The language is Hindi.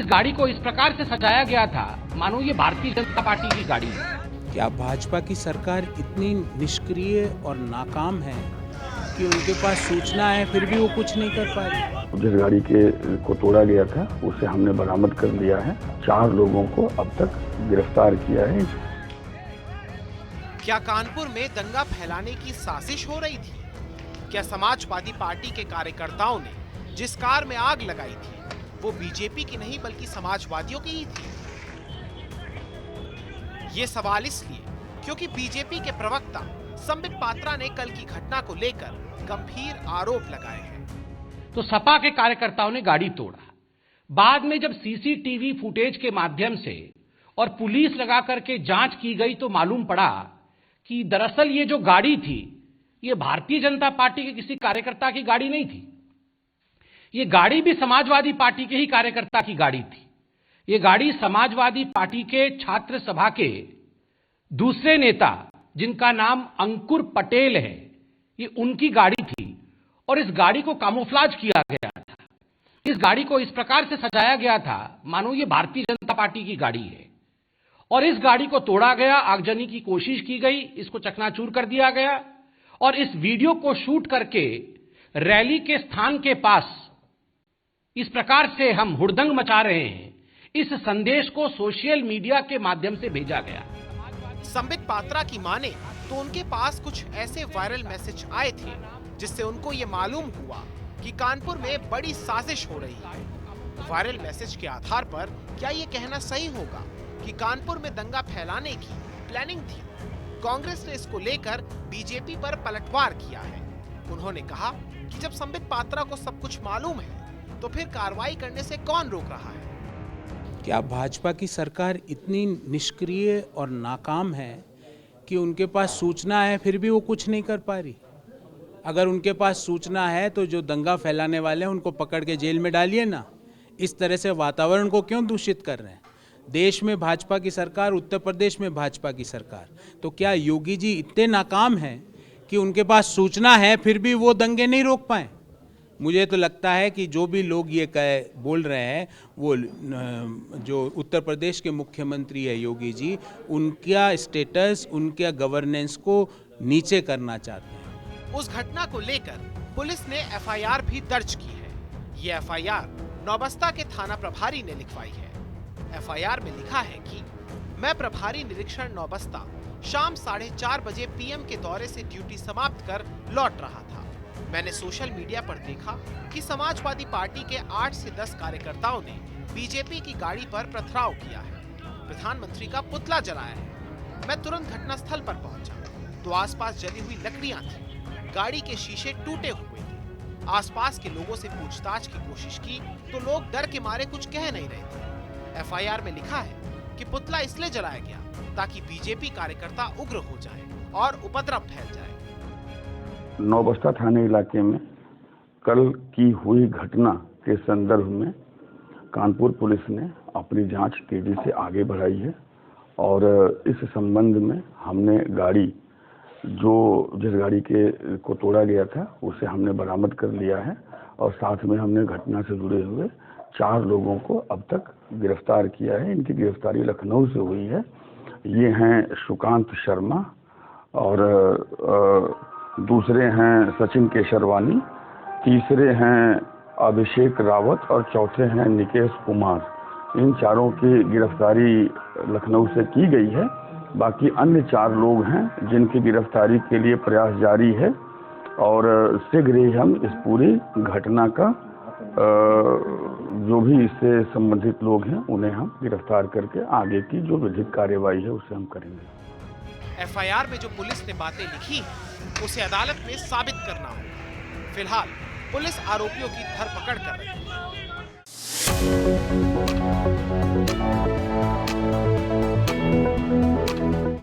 इस गाड़ी को इस प्रकार से सजाया गया था मानो ये भारतीय जनता पार्टी की गाड़ी है। क्या भाजपा की सरकार इतनी निष्क्रिय और नाकाम है कि उनके पास सूचना है फिर भी वो कुछ नहीं कर पा रही? जिस गाड़ी को तोड़ा गया था उसे हमने बरामद कर लिया है। 4 लोगों को अब तक गिरफ्तार किया है। क्या कानपुर में दंगा फैलाने की साजिश हो रही थी? क्या समाजवादी पार्टी के कार्यकर्ताओं ने जिस कार में आग लगाई थी वो बीजेपी की नहीं बल्कि समाजवादियों की ही थी? ये सवाल इसलिए क्योंकि बीजेपी के प्रवक्ता संबित पात्रा ने कल की घटना को लेकर गंभीर आरोप लगाए हैं। तो सपा के कार्यकर्ताओं ने गाड़ी तोड़ा। बाद में जब सीसीटीवी फुटेज के माध्यम से और पुलिस लगा करके जांच की गई तो मालूम पड़ा कि दरअसल ये जो गाड़ी थी ये भारतीय जनता पार्टी के किसी कार्यकर्ता की गाड़ी नहीं थी। ये गाड़ी भी समाजवादी पार्टी के ही कार्यकर्ता की गाड़ी थी। ये गाड़ी समाजवादी पार्टी के छात्र सभा के दूसरे नेता जिनका नाम अंकुर पटेल है, ये उनकी गाड़ी थी और इस गाड़ी को कामोफ्लाज किया गया था। इस गाड़ी को इस प्रकार से सजाया गया था मानो ये भारतीय जनता पार्टी की गाड़ी है और इस गाड़ी को तोड़ा गया, आगजनी की कोशिश की गई, इसको चकनाचूर कर दिया गया और इस वीडियो को शूट करके रैली के स्थान के पास इस प्रकार से हम हुड़दंग मचा रहे हैं, इस संदेश को सोशल मीडिया के माध्यम से भेजा गया। संबित पात्रा की माने तो उनके पास कुछ ऐसे वायरल मैसेज आए थे जिससे उनको ये मालूम हुआ कि कानपुर में बड़ी साजिश हो रही है। वायरल मैसेज के आधार पर क्या ये कहना सही होगा कि कानपुर में दंगा फैलाने की प्लानिंग थी? कांग्रेस ने इसको लेकर बीजेपी पर पलटवार किया है। उन्होंने कहा कि जब संबित पात्रा को सब कुछ मालूम है तो फिर कार्रवाई करने से कौन रोक रहा है? क्या भाजपा की सरकार इतनी निष्क्रिय और नाकाम है कि उनके पास सूचना है फिर भी वो कुछ नहीं कर पा रही? अगर उनके पास सूचना है तो जो दंगा फैलाने वाले हैं उनको पकड़ के जेल में डालिए ना। इस तरह से वातावरण को क्यों दूषित कर रहे हैं? देश में भाजपा की सरकार, उत्तर प्रदेश में भाजपा की सरकार, तो क्या योगी जी इतने नाकाम हैं कि उनके पास सूचना है फिर भी वो दंगे नहीं रोक पाए? मुझे तो लगता है कि जो भी लोग ये बोल रहे हैं वो जो उत्तर प्रदेश के मुख्यमंत्री है योगी जी, उनका स्टेटस, उनके गवर्नेंस को नीचे करना चाहते हैं। उस घटना को लेकर पुलिस ने एफआईआर भी दर्ज की है। ये एफआईआर नौबस्ता के थाना प्रभारी ने लिखवाई है। एफआईआर में लिखा है कि मैं प्रभारी निरीक्षण नौबस्ता शाम 4:30 बजे पीएम के दौरे से ड्यूटी समाप्त कर लौट रहा था। मैंने सोशल मीडिया पर देखा कि समाजवादी पार्टी के 8 से 10 कार्यकर्ताओं ने बीजेपी की गाड़ी पर पथराव किया है, प्रधानमंत्री का पुतला जलाया है। मैं तुरंत घटनास्थल पर पहुंचा तो आसपास जली हुई लकड़ियां थी, गाड़ी के शीशे टूटे हुए थे। आसपास के लोगों से पूछताछ की कोशिश की तो लोग डर के मारे कुछ कह नहीं रहे थे। एफआईआर में लिखा है कि पुतला इसलिए जलाया गया ताकि बीजेपी कार्यकर्ता उग्र हो जाए और उपद्रव फैल जाए। नौबस्ता थाने इलाके में कल की हुई घटना के संदर्भ में कानपुर पुलिस ने अपनी जांच तेजी से आगे बढ़ाई है और इस संबंध में हमने जिस गाड़ी को तोड़ा गया था उसे हमने बरामद कर लिया है और साथ में हमने घटना से जुड़े हुए 4 लोगों को अब तक गिरफ्तार किया है। इनकी गिरफ्तारी लखनऊ से हुई है। ये हैं सुकांत शर्मा और दूसरे हैं सचिन केशरवानी, तीसरे हैं अभिषेक रावत और चौथे हैं निकेश कुमार। इन 4 की गिरफ्तारी लखनऊ से की गई है। बाकी अन्य 4 लोग हैं जिनकी गिरफ्तारी के लिए प्रयास जारी है और शीघ्र ही हम इस पूरी घटना का जो भी इससे संबंधित लोग हैं उन्हें हम गिरफ्तार करके आगे की जो विधिक कार्यवाही है उसे हम करेंगे। एफआईआर में जो पुलिस ने बातें लिखी हैं उसे अदालत में साबित करना होगा। फिलहाल पुलिस आरोपियों की धरपकड़ कर रही है।